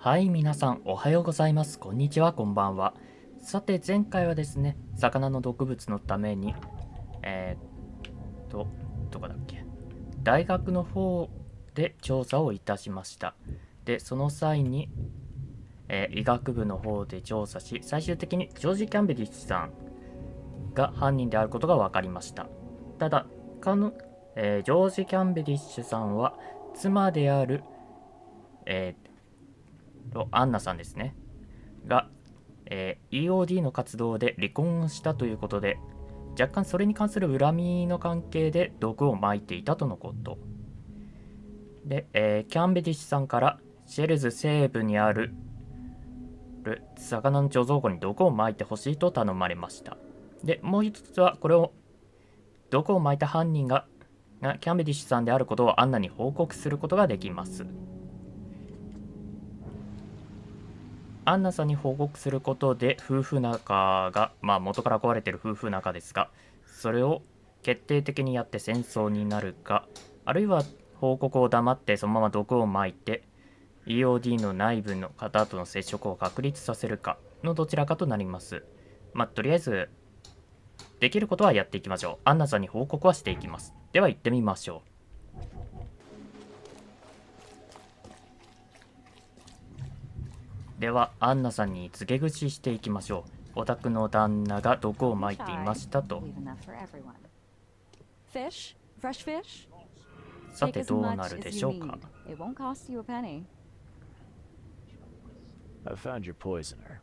はい、皆さんおはようございます。こんにちは、こんばんは。さて、前回はですね、魚の毒物のために、どこだっけ、大学の方で調査をいたしました。で、その際に、医学部の方で調査し、最終的にジョージ・キャンベリッジさんが犯人であることが分かりました。ただ、ジョージ・キャンベリッシュさんは妻である、アンナさんですね。が、EOD の活動で離婚をしたということで、若干それに関する恨みの関係で毒を撒いていたとのこと。で、キャンベディッシュさんからシェルズ西部にある魚の貯蔵庫に毒を撒いてほしいと頼まれました。で、もう一つはこれを毒を撒いた犯人がキャンベディッシュさんであることをアンナに報告することができます。アンナさんに報告することで夫婦仲が、元から壊れている夫婦仲ですが、それを決定的にやって戦争になるか、あるいは報告を黙ってそのまま毒を撒いて EOD の内部の方との接触を確立させるかのどちらかとなります。とりあえずできることはやっていきましょう。アンナさんに報告はしていきます。では行ってみましょう。ではアンナさんに告げ口していきましょう。お宅の旦那が毒を撒いていましたと。さてどうなるでしょうか。I found your poisoner.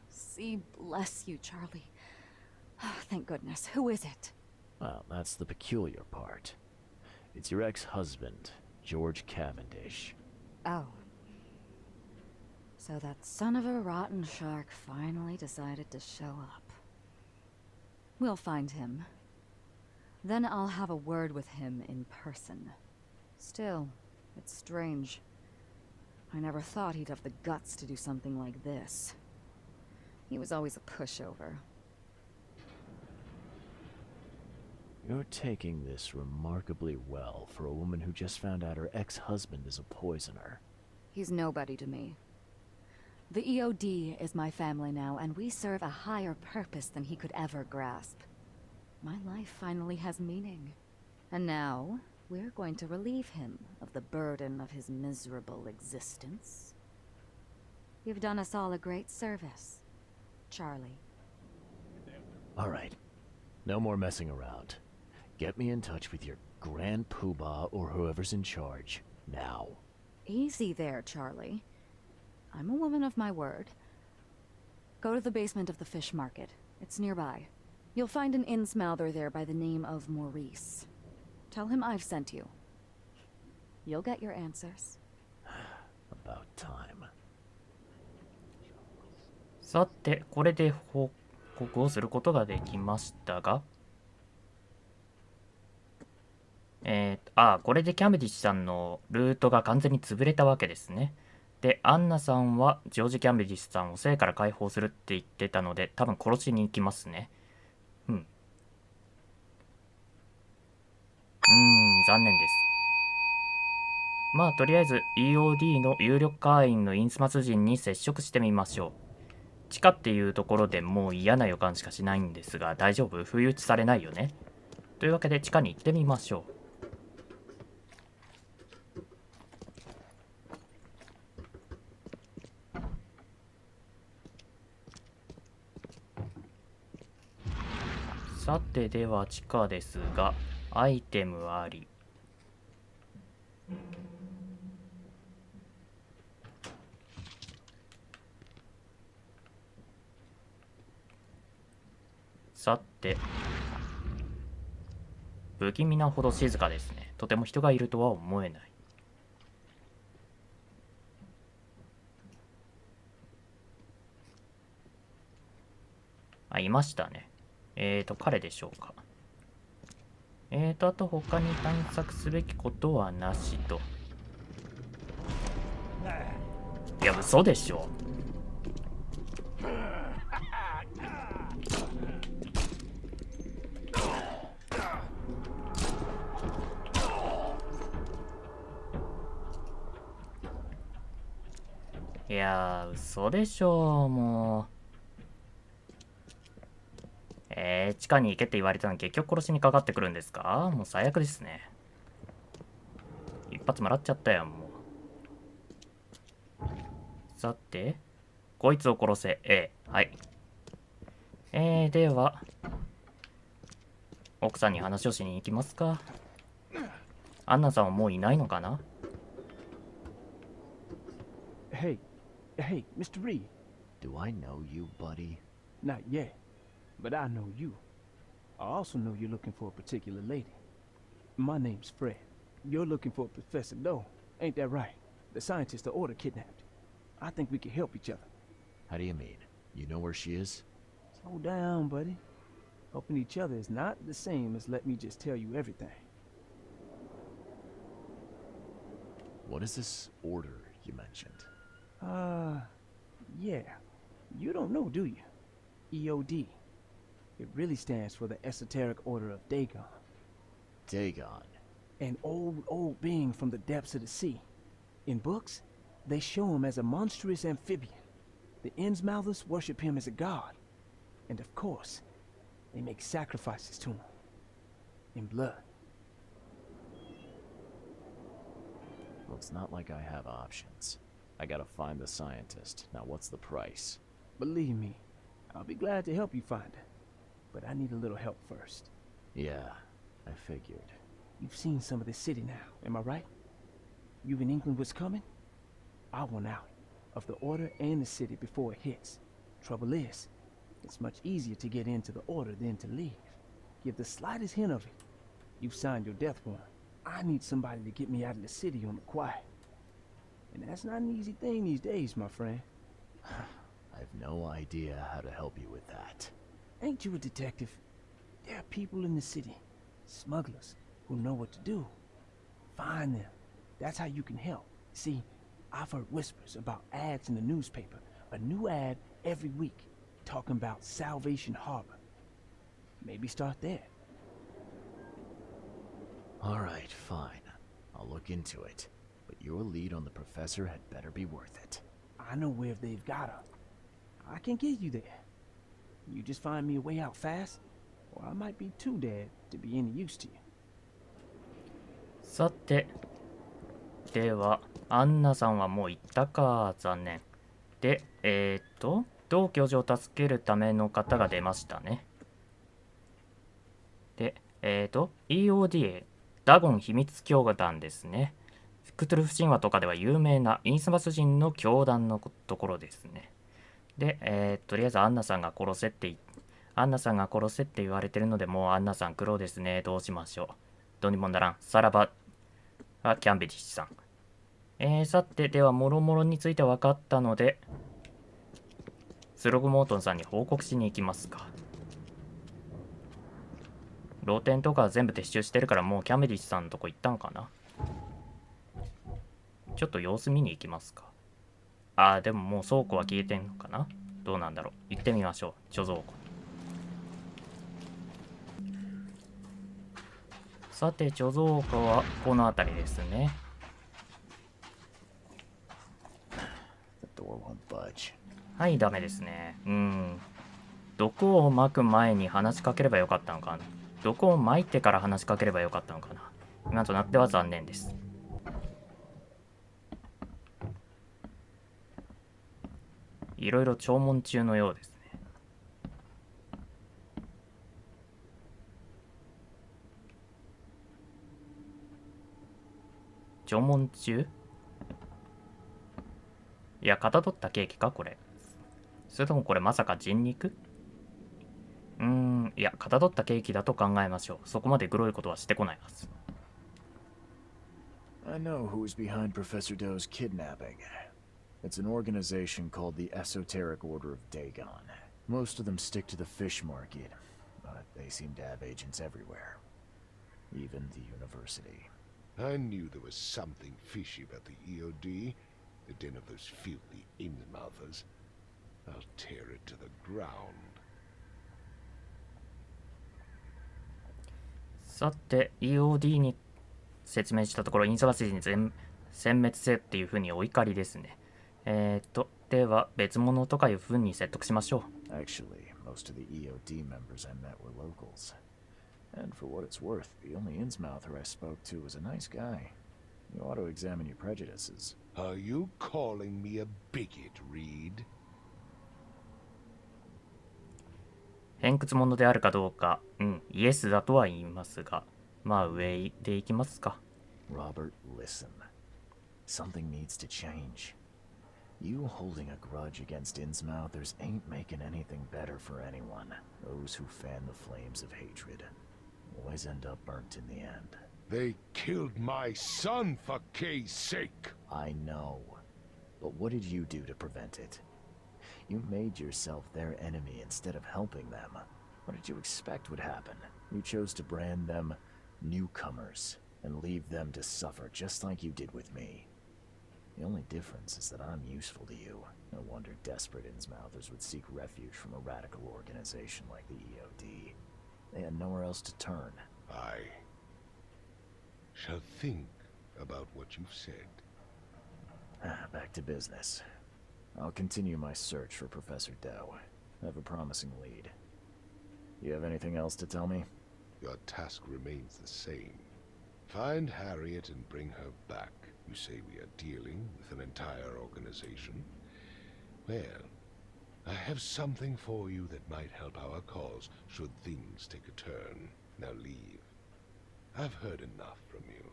See, bless you, Charlie. Thank goodness. Who is it? Well, that's the peculiar part. It's your ex-husband, George Cavendish. Oh. So that son of a rotten shark finally decided to show up. We'll find him. Then I'll have a word with him in person. Still, it's strange. I never thought he'd have the guts to do something like this. He was always a pushover. You're taking this remarkably well for a woman who just found out her ex-husband is a poisoner. He's nobody to me. The EOD is my family now, and we serve a higher purpose than he could ever grasp. My life finally has meaning. And now, we're going to relieve him of the burden of his miserable existence. You've done us all a great service, Charlie. All right. No more messing around. Get me in touch with your Grand Poobah or whoever's in charge, now. Easy there, Charlie. I'm a woman of my word. Go to the basement of the fish market. It's nearby. You'll find an inn-smouther there by the name of Maurice. Tell him I've sent you. You'll get your answers. About time. さて、これで報告をすることができましたが、これでキャンベディッシュさんのルートが完全に潰れたわけですね。で、アンナさんはジョージ・キャンベディッシュさんを生から解放するって言ってたので、多分殺しに行きますね。残念です。とりあえず EOD の有力会員のインスマス人に接触してみましょう。地下っていうところでもう嫌な予感しかしないんですが、大丈夫？不意打ちされないよね。というわけで地下に行ってみましょう。さてでは地下ですが、アイテムあり。さて、不気味なほど静かですね。とても人がいるとは思えない。いましたね。彼でしょうか。あと他に探索すべきことはなしと。いや、嘘でしょ。いやー、嘘でしょもう。地下に行けって言われたのに結局殺しにかかってくるんですか？もう最悪ですね。一発もらっちゃったよ、もう。さて、こいつを殺せ。はい。では、奥さんに話をしに行きますか。アンナさんはもういないのかな？ Hey, hey, Mr. Reed. Do I know you, buddy? Not yet, but I know you. I also know you're looking for a particular lady. My name's Fred. You're looking for Professor Doe, ain't that right? The scientist the Order kidnapped. I think we can help each other. How do you mean? You know where she is? Slow down, buddy. Helping each other is not the same as let me just tell you everything. What is this order you mentioned? Yeah. You don't know, do you? EOD. It really stands for the Esoteric Order of Dagon. Dagon. An old being from the depths of the sea. In books, they show him as a monstrous amphibian. The Innsmouthers worship him as a god. And of course, they make sacrifices to him. In blood. Well, it's not like I have options. I gotta find the scientist. Now, what's the price? Believe me, I'll be glad to help you find her. But I need a little help first. Yeah, I figured. You've seen some of the city now, am I right? You've in England what's coming? I want out of the Order and the city before it hits. Trouble is, it's much easier to get into the Order than to leave. Give the slightest hint of it, you've signed your death warrant. I need somebody to get me out of the city on the quiet. And that's not an easy thing these days, my friend. I have no idea how to help you with that. Ain't you a detective? There are people in the city, smugglers, who know what to do. Find them. That's how you can help. See, I've heard whispers about ads in the newspaper. A new ad every week, talking about Salvation Harbor. Maybe start there. Alright, fine. I'll look into it. But your lead on the professor had better be worth it. I know where they've got her. I can get you there. You just find me a way out fast, or I might be too dead to be any use to you. さて、では、アンナさんはもう行ったか、残念。で、同教授を助けるための方が出ましたね。で、EOD、ダゴン秘密教団ですね。クトゥルフ神話とかでは有名なインスマス人の教団のところですね。で、とりあえずアンナさんが殺せって言われてるので、もうアンナさん苦労ですね。どうしましょう。どうにもならん。さらば、キャンベディッシュさん。さて、では、もろもろについて分かったので、スログモートンさんに報告しに行きますか。漏点とかは全部撤収してるから、もうキャンベディッシュさんのとこ行ったのかな。ちょっと様子見に行きますか。でももう倉庫は消えてんのかな。どうなんだろう。行ってみましょう。貯蔵庫。さて、貯蔵庫はこの辺りですね。はい、ダメですね。毒を撒く前に話しかければよかったのかな。毒を撒いてから話しかければよかったのかな。今となっては残念です。いろいろ弔問中のようですね。弔問中？いや、かたどったケーキかこれ。それともこれまさか人肉？いや、かたどったケーキだと考えましょう。そこまでグロいことはしてこないはず。I know who's behind Professor Doe's kidnapping. It's an organization called the Esoteric Order of Dagon. Most of them stick to the fish market, but they seem to have agents everywhere. Even the university. I knew there was something fishy about the EOD, the den of those filthy Innsmouthers. I'll tear it to the ground. さて、EOD に説明したところ、インサバシティに殲滅せっていう風にお怒りですね。では別物とかいう風に説得しましょう。Actually, most of the EOD members I met were locals. And for what it's worth, the only Innsmouther I spoke to was a nice guy. You ought to examine your prejudices. Are you calling me a bigot, Reed? 偏屈者であるかどうか、イエスだとは言いますが、まあ上でいきますか。Robert, listen. Something needs to change. You holding a grudge against Innsmouthers ain't making anything better for anyone. Those who fan the flames of hatred always end up burnt in the end. They killed my son, for Kay's sake! I know. But what did you do to prevent it? You made yourself their enemy instead of helping them. What did you expect would happen? You chose to brand them newcomers and leave them to suffer just like you did with me. The only difference is that I'm useful to you. No wonder desperate Innsmouthers would seek refuge from a radical organization like the EOD. They had nowhere else to turn. I shall think about what you've said. Back to business. I'll continue my search for Professor Doe. I have a promising lead. You have anything else to tell me? Your task remains the same. Find Harriet and bring her back. You say we are dealing with an entire organization? Well, I have something for you that might help our cause should things take a turn. Now leave. I've heard enough from you.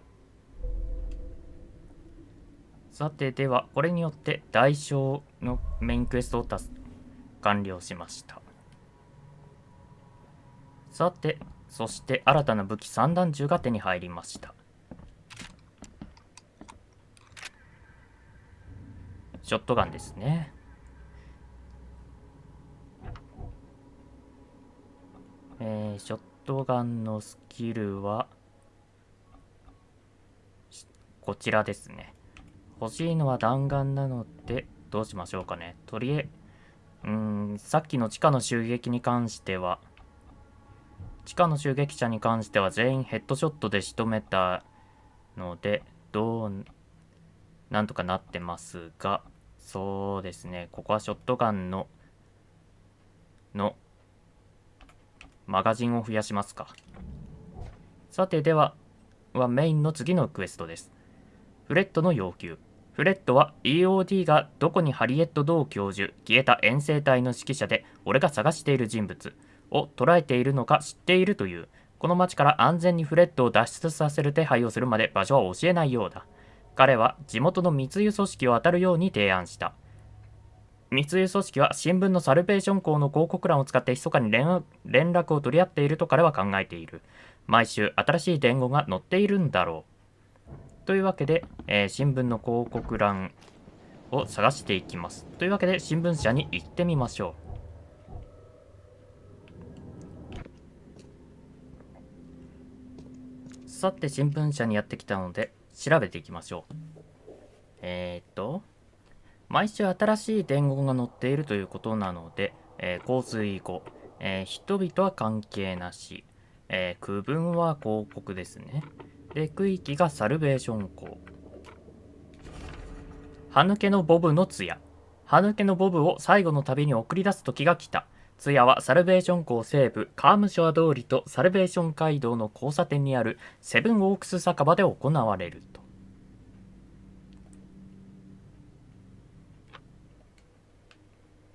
さてではこれによって代償のメインクエストを完了しました。さてそして新たな武器散弾銃が手に入りました。ショットガンですね。ショットガンのスキルはこちらですね。欲しいのは弾丸なのでどうしましょうかね。とりあえずさっきの地下の襲撃に関しては地下の襲撃者に関しては全員ヘッドショットで仕留めたのでなんとかなってますが、そうですね、ここはショットガンのマガジンを増やしますか。さてではメインの次のクエストです。フレッドの要求。フレッドは EOD がどこにハリエット・ドー教授、消えた遠征隊の指揮者で俺が探している人物を捉えているのか知っているという。この町から安全にフレッドを脱出させる手配をするまで場所は教えないようだ。彼は地元の密輸組織を当たるように提案した。密輸組織は新聞のサルベーション校の広告欄を使って密かに連絡を取り合っていると彼は考えている。毎週新しい伝言が載っているんだろう。というわけで、新聞の広告欄を探していきます。というわけで新聞社に行ってみましょう。さて新聞社にやってきたので調べていきましょう。毎週新しい伝言が載っているということなので、洪水後、人々は関係なし、区分は広告ですね。で、区域がサルベーション校。歯抜けのボブのツヤ。歯抜けのボブを最後の旅に送り出す時が来た。ツヤはサルベーション校西部カームショア通りとサルベーション街道の交差点にあるセブンオークス酒場で行われると。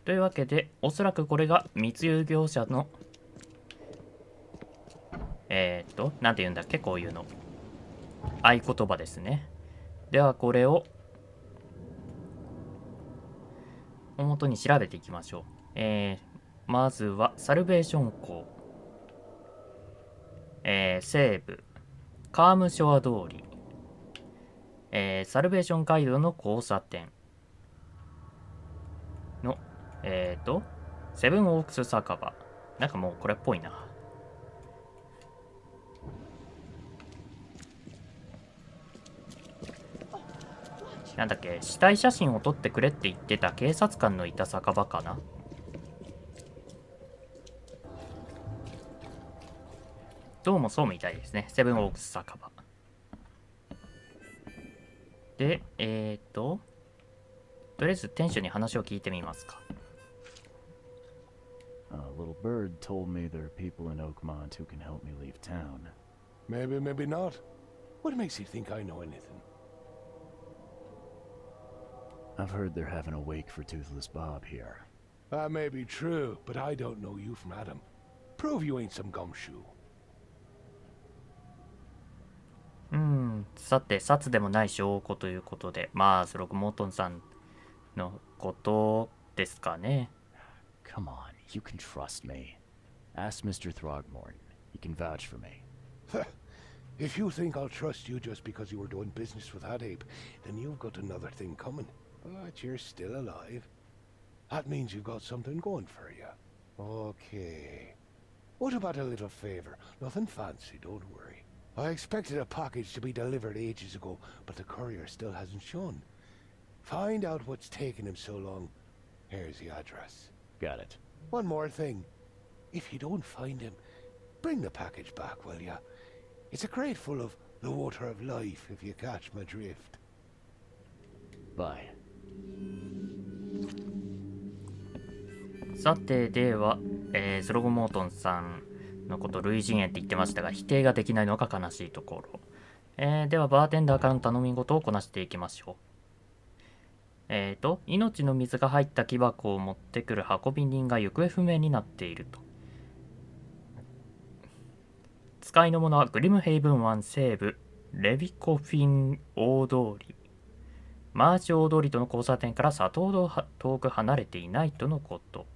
というわけで、おそらくこれが密輸業者のなんて言うんだっけ、こういうの。合言葉ですね。ではこれを表に調べていきましょう。まずはサルベーション校、西部カームショア通り、サルベーション街道の交差点のセブンオークス酒場。なんかもうこれっぽいな。なんだっけ、死体写真を撮ってくれって言ってた警察官のいた酒場かな。どうもそうみたいですね。セブンオークス酒場で、とりあえず店主に話を聞いてみますか。A little bird told me there are people in Oakmont who can help me leave town. Maybe, maybe not. What makes you think I know anything? I've heard they're having a wake for Toothless Bob here. That may be true, but I don't know you from Adam. Prove you ain't some gumshoe. さて、札でもない証拠ということで、まあ、スログモートンさんのことですかね。Come on, you can trust me. Ask Mr. Throgmorton. He can vouch for me. If you think I'll trust you just because you were doing business with that ape, then you've got another thing coming. But you're still alive. That means you've got something going for you. Okay. What about a little favor? Nothing fancy, don't worry. I expected a package to be delivered ages ago, but the courier still hasn't shown. Find out what's taking him so long. Here's the address. Got it. One more thing. If you don't find him, bring the package back, will ya? It's a crate full of the water of life, if you catch my drift. Bye. さて、では、スログモートンさんのこと類人猿って言ってましたが、否定ができないのが悲しいところ。では、バーテンダーからの頼み事をこなしていきましょう。命の水が入った木箱を持ってくる運び人が行方不明になっていると。使いの者はグリムヘイブン湾西部、レビコフィン大通り。マーチ大通りとの交差点からさほど遠く離れていないとのこと。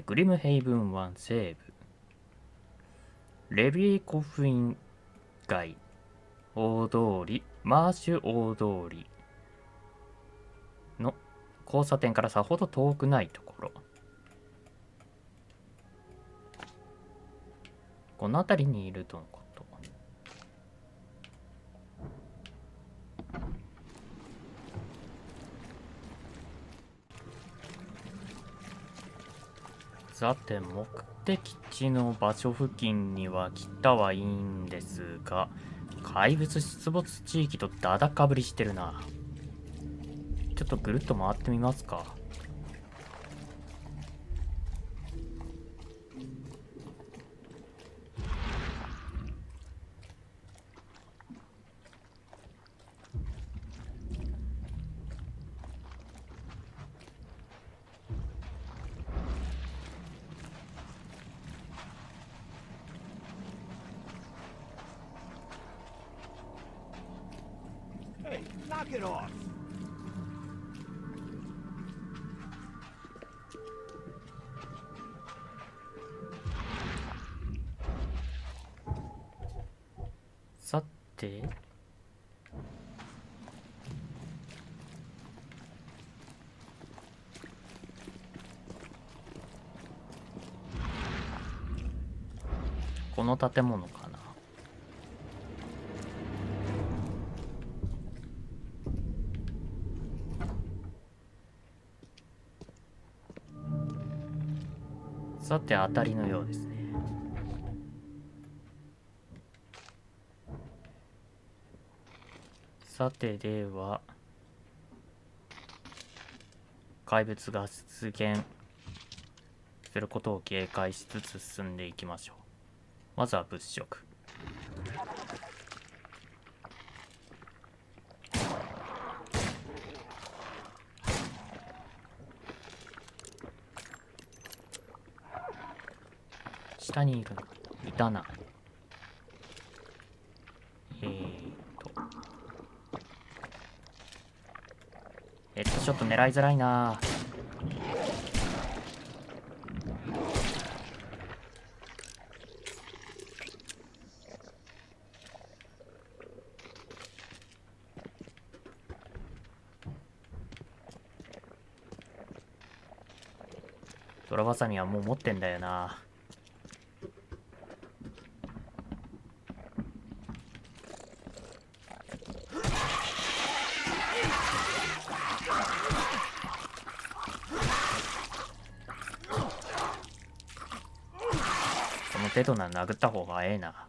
グリムヘイブン湾西部、レビコフィン街、大通り、マーシュ大通りの交差点からさほど遠くないところ。この辺りにいるとのこと。さて、目的地の場所付近には来たはいいんですが、怪物出没地域とだだかぶりしてるな。ちょっとぐるっと回ってみますか。Knock it off! さて、この建物かな。さて、当たりのようですね。さて、では怪物が出現することを警戒しつつ進んでいきましょう。まずは物色。下にいるのいたな。ちょっと狙いづらいな。ドラバサミはもう持ってんだよな。この程度なら殴った方がええな。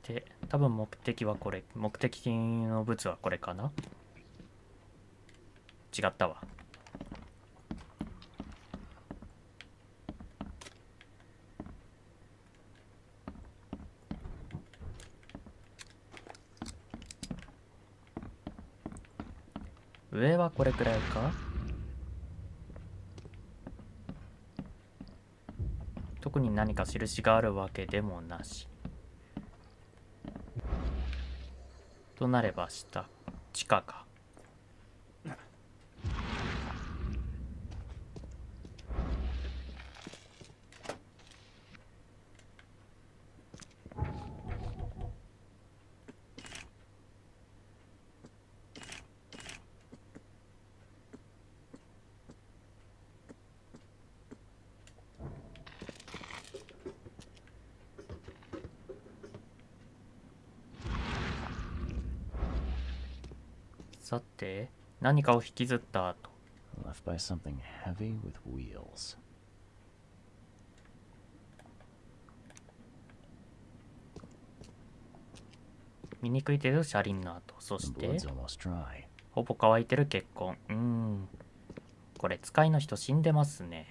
て多分目的はこれ、目的の物はこれかな。違ったわ。上はこれくらいか。特に何か印があるわけでもなし。となれば下、地下か。さて、何かを引きずった後。Left by something heavy with wheels. 醜い程度車輪の跡。そ The して blood's almost dry. ほぼ乾いてる血痕。これ使いの人死んでますね。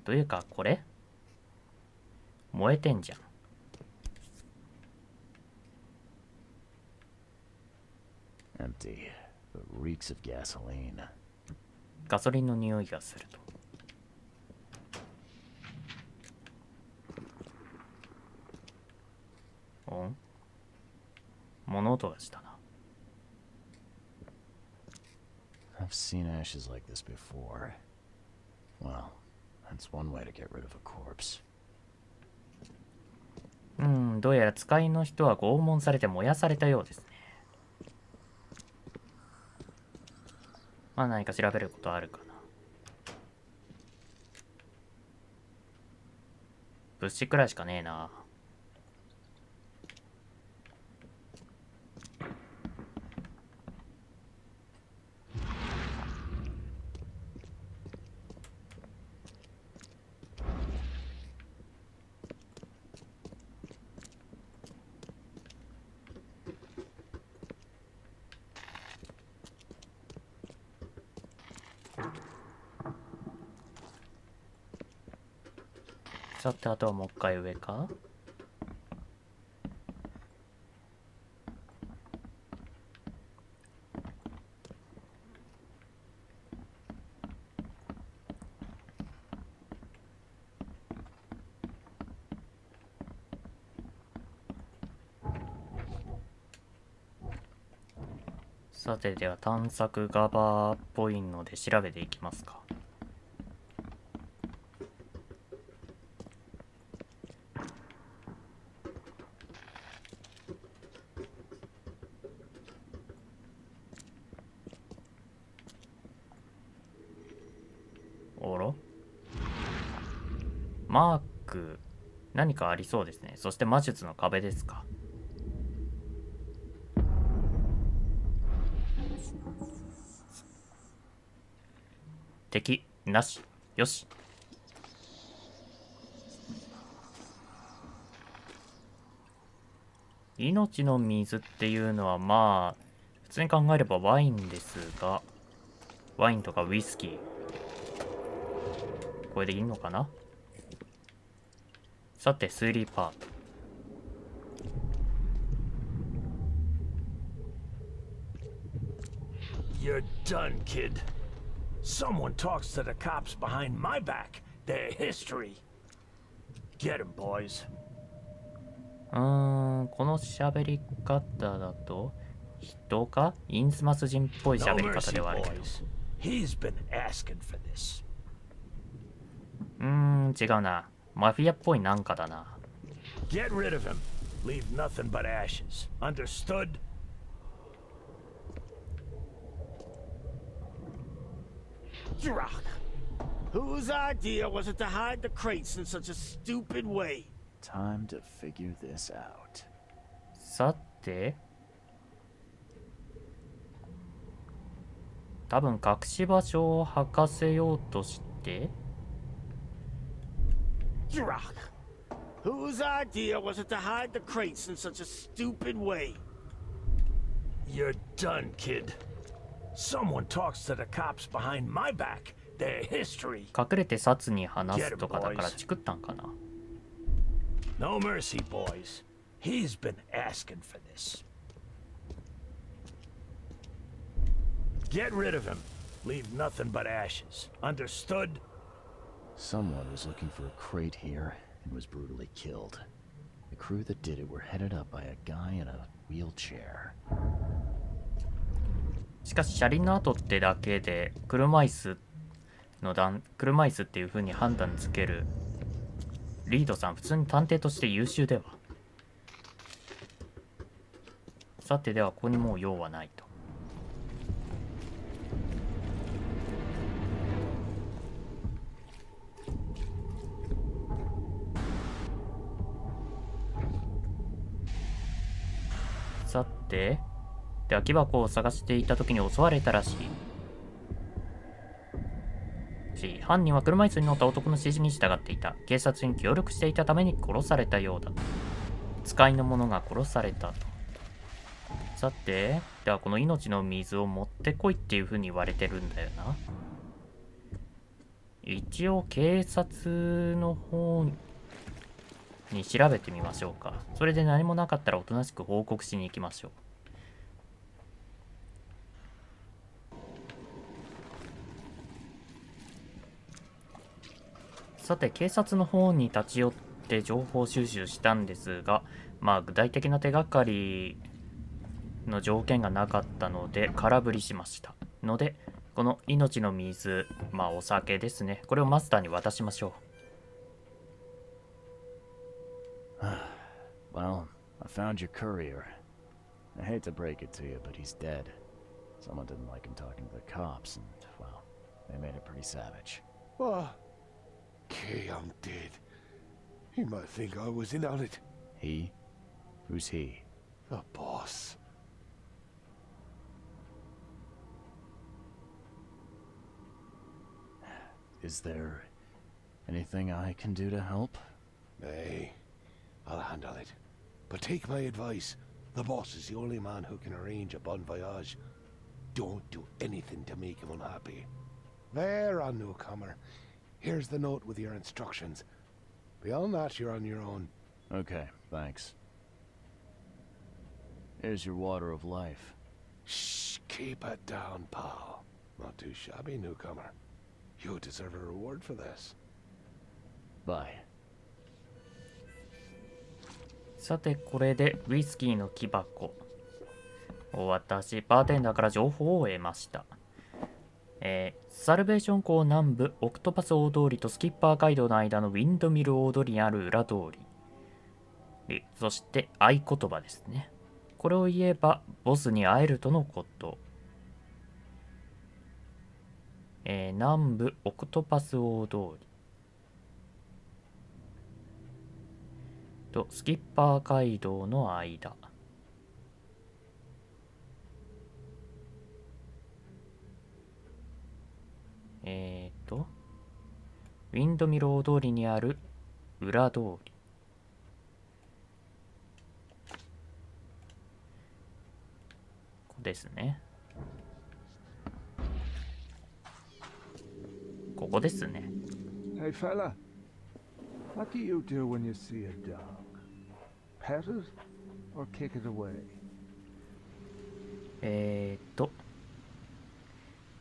というかこれ燃えてんじゃん。Empty, but reeks of gasoline. ガソリンの匂いがすると。物音がしたな。I've seen ashes like this before. Well, that's one way to get rid of a corpse. どうやら使いの人は拷問されて燃やされたようですね。まあ何か調べることあるかな。物資くらいしかねえな。さて、あとはもう一回上か。さて、では探索側っぽいので調べていきますか。マーク、何かありそうですね。そして魔術の壁ですか。敵なし。よし。命の水っていうのはまあ普通に考えればワインですが、ワインとかウイスキー、これでいいのかな。さて推理パート。You're done, kid. Someone talks to the cops behind my back. Their history. Get him, boys. この喋り方だと人かインスマス人っぽい No 喋り方 mercy, ではあるけど。 boys. He's been asking for this. 違うな。マフィアっぽいなんかだな。 Get rid of him. Leave nothing but ashes. Understood? Drock. Whose idea was it to hide the crates in such a stupid way? Time to figure this out. さて多分隠し場所を吐かせようとして。 Drock. Whose idea was it to hide the crates in such a stupid way? You're done, kid. Someone talks to the cops behind my back. Their history. 隠れて殺に話すとかだからチクったんかな。 No mercy, boys. He's been asking for this. Get rid of him. Leave nothing but ashes. Understood? Someone was looking for a crate here and was brutally killed. The crew that did it were headed up by a guy in a wheelchair. しかし車輪の跡ってだけで車椅子っていう風に判断つけるリードさん、普通に探偵として優秀では。さて、ではここにもう用はないと。さて、で空き箱を探していた時に襲われたらしい。犯人は車椅子に乗った男の指示に従っていた。警察に協力していたために殺されたようだ。使いの者が殺されたと。さて、ではこの命の水を持ってこいっていう風に言われてるんだよな。一応警察の方に調べてみましょうか。それで何もなかったらおとなしく報告しに行きましょう。さて、警察の方に立ち寄って情報収集したんですが、具体的な手がかりの条件がなかったので空振りしましたので、この命の水、お酒ですね、これをマスターに渡しましょう。Well, I found your courier. I hate to break it to you, but he's dead. Someone didn't like him talking to the cops, and, well, they made it pretty savage. What? Okay, I'm dead. He might think I was in on it. He? Who's he? The boss. Is there anything I can do to help? Nay, I'll handle it. But take my advice. The boss is the only man who can arrange a bon voyage. Don't do anything to make him unhappy. There, on newcomer. Here's the note with your instructions. Beyond that, you're on your own. Okay, thanks. Here's your water of life. Shh, keep it down, pal. Not too shabby, newcomer. You deserve a reward for this. Bye. さて、これでウイスキーの木箱を渡し、バーテンダーから情報を得ました。サルベーション港南部オクトパス大通りとスキッパー街道の間のウィンドミル大通りにある裏通り、そして合言葉ですね。これを言えばボスに会えるとのこと。南部オクトパス大通りとスキッパー街道の間。ウィンドミル大通りにある裏通り。ここですね。ここですね。Hey fella, what do you do when you see a dog? Pet it or kick it away?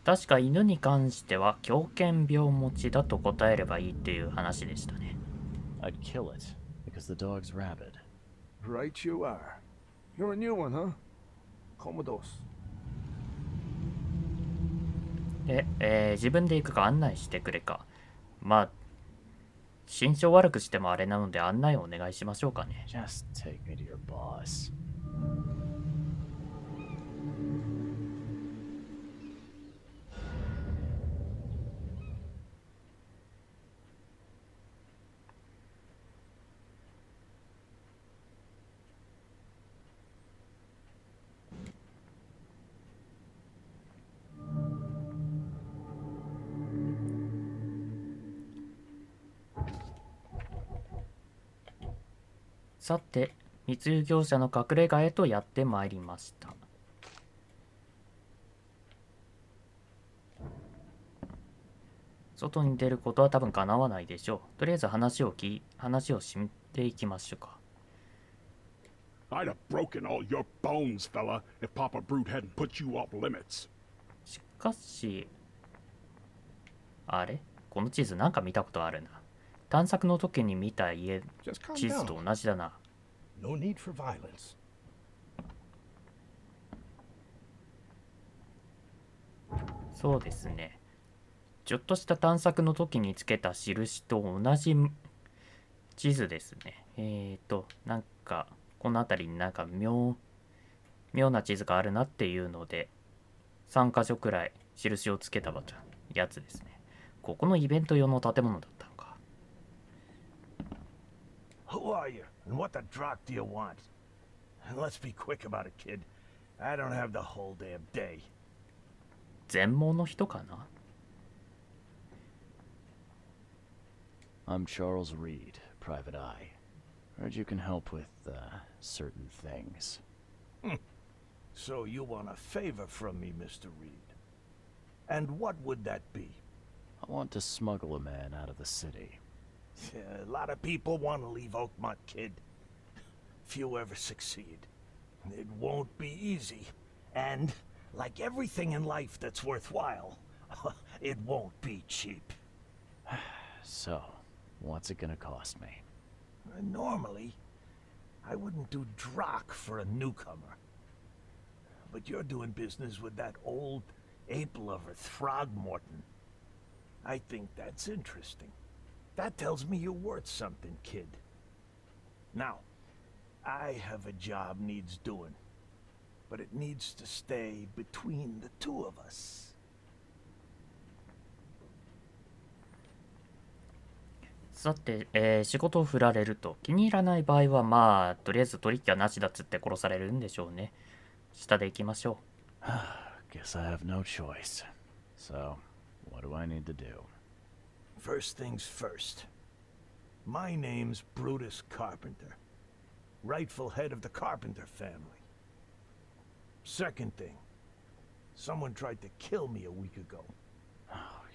確か犬に関しては狂犬病持ちだと答えればいいっていう話でしたね。I'd kill it because the dog's rabid. Right you are. You're a new one, huh? Come with us. で、自分で行くか案内してくれか。心象悪くしてもあれなので案内をお願いしましょうかね。Just take me to your boss. さて、密輸業者の隠れ家へとやってまいりました。外に出ることは多分かなわないでしょう。とりあえず話をしていきましょうか。I'd have broken all your bones, fella, if Papa Brute hadn't put you off limits. しかし、あれこの地図なんか見たことあるな。探索の時に見た地図と同じだな。No need for violence. そうですね。ちょっとした探索の時につけた印と同じ地図ですね。なんか、この辺りになんか妙な地図があるなっていうので、3箇所くらい印をつけたやつですね。ここのイベント用の建物だったのか。Who are you, and what the drock do you want? Let's be quick about it, kid. I don't have the whole damn day. 全盲の人かな？ I'm Charles Reed, Private Eye. Heard you can help with, certain things. So you want a favor from me, Mr. Reed. And what would that be? I want to smuggle a man out of the city. A lot of people want to leave Oakmont, kid. Few ever succeed. It won't be easy. And, like everything in life that's worthwhile, it won't be cheap. So, what's it gonna cost me? Normally, I wouldn't do drock for a newcomer. But you're doing business with that old ape-lover Throgmorton. I think that's interesting. That tells me you're worth something, kid. Now, I have a job needs doing, but it needs to stay between the two of us. さて、仕事を振られると気に入らない場合はまあとりあえず取引はなしだっつって殺されるんでしょうね。下で行きましょう。Guess I have no choice. So, what do I need to do? First things first. My name's Brutus Carpenter, rightful head of the Carpenter family. Second thing, someone tried to kill me a week ago.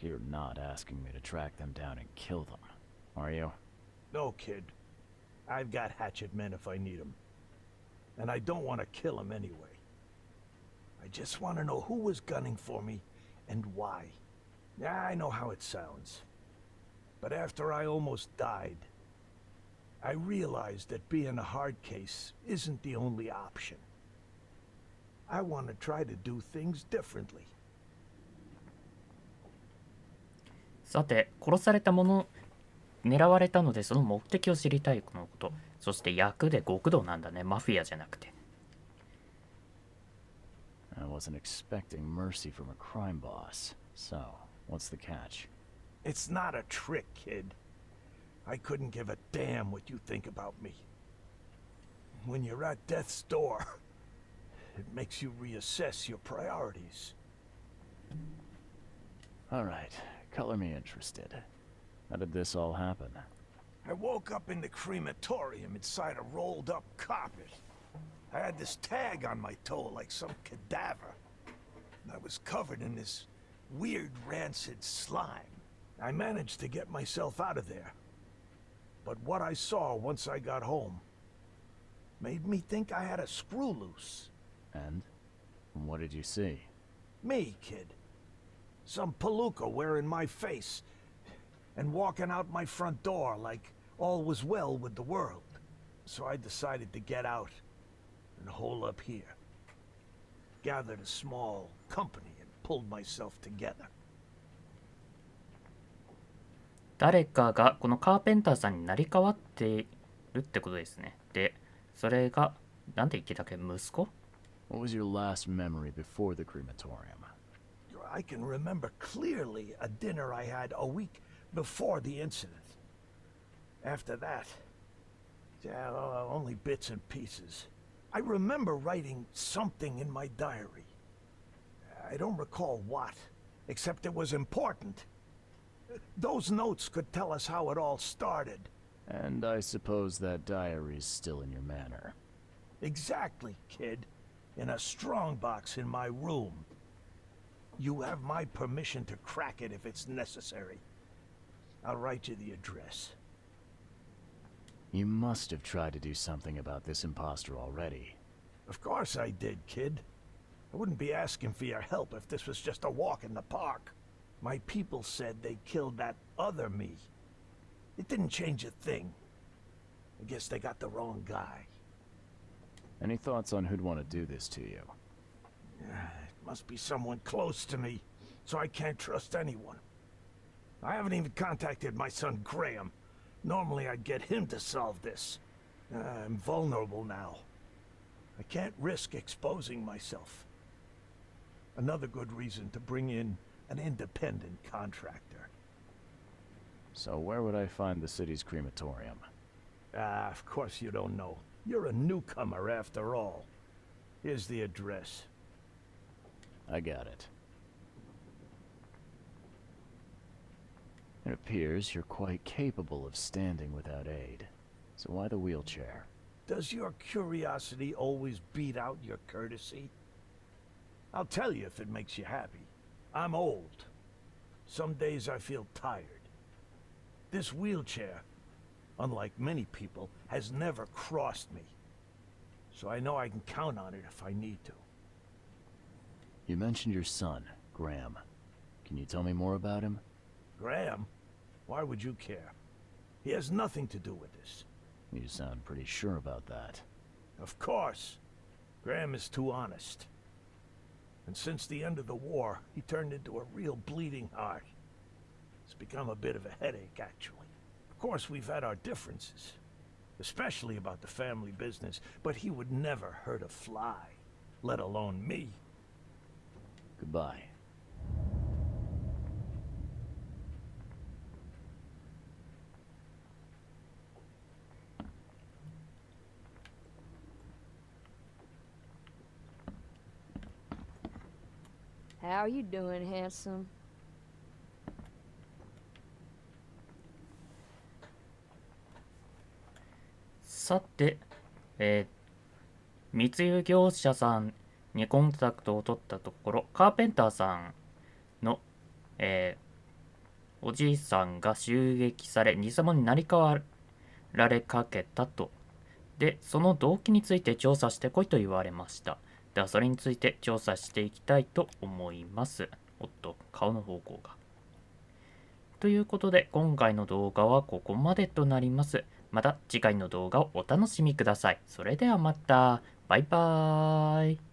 You're not asking me to track them down and kill them, are you? No, kid. I've got hatchet men if I need them. And I don't want to kill them anyway. I just want to know who was gunning for me and why. Yeah, I know how it sounds. But after I almost died, I realized that being a hard case isn't the only option. I want to try to do things differently. さて、殺された者、狙われたのでその目的を知りたいこのこと。そして役で極道なんだね。マフィアじゃなくて。I wasn't expecting mercy from a crime boss. So, what's the catch? It's not a trick, kid. I couldn't give a damn what you think about me. When you're at death's door, it makes you reassess your priorities. Alright, color me interested. How did this all happen? I woke up in the crematorium inside a rolled-up carpet. I had this tag on my toe like some cadaver. I was covered in this weird rancid slime. I managed to get myself out of there. But what I saw once I got home made me think I had a screw loose. And? What did you see? Me, kid. Some palooka wearing my face and walking out my front door like all was well with the world. So I decided to get out and hole up here. Gathered a small company and pulled myself together. 誰かがこのカーペンターさんに成り代わっているってことですね。で、それが、なんて言ってたっけ、息子？ What was your last memory before the crematorium? I can remember clearly a dinner I had a week before the incident. After that, yeah, only bits and pieces. I remember writing something in my diary. I don't recall what, except it was important. Those notes could tell us how it all started. And I suppose that diary is still in your manor. Exactly, kid. In a strongbox in my room. You have my permission to crack it if it's necessary. I'll write you the address. You must have tried to do something about this imposter already. Of course I did, kid. I wouldn't be asking for your help if this was just a walk in the park. My people said they killed that other me. It didn't change a thing. I guess they got the wrong guy. Any thoughts on who'd want to do this to you? It must be someone close to me, so I can't trust anyone. I haven't even contacted my son Graham. Normally I'd get him to solve this. I'm vulnerable now. I can't risk exposing myself. Another good reason to bring in an independent contractor. So where would I find the city's crematorium? Of course you don't know. You're a newcomer after all. Here's the address. I got it. It appears you're quite capable of standing without aid. So why the wheelchair? Does your curiosity always beat out your courtesy? I'll tell you if it makes you happy. I'm old. Some days I feel tired. This wheelchair, unlike many people, has never crossed me. So I know I can count on it if I need to. You mentioned your son, Graham. Can you tell me more about him? Graham? Why would you care? He has nothing to do with this. You sound pretty sure about that. Of course. Graham is too honest. And since the end of the war, he turned into a real bleeding heart. It's become a bit of a headache, actually. Of course, we've had our differences, especially about the family business, but he would never hurt a fly, let alone me. Goodbye. How are you doing, handsome? さて、密輸業者さんにコンタクトを取ったところ、カーペンターさんの、おじいさんが襲撃され、偽物になり変わられかけたと。で、その動機について調査してこいと言われました。では、それについて調査していきたいと思います。おっと、顔の方向が。ということで、今回の動画はここまでとなります。また次回の動画をお楽しみください。それではまた。バイバーイ。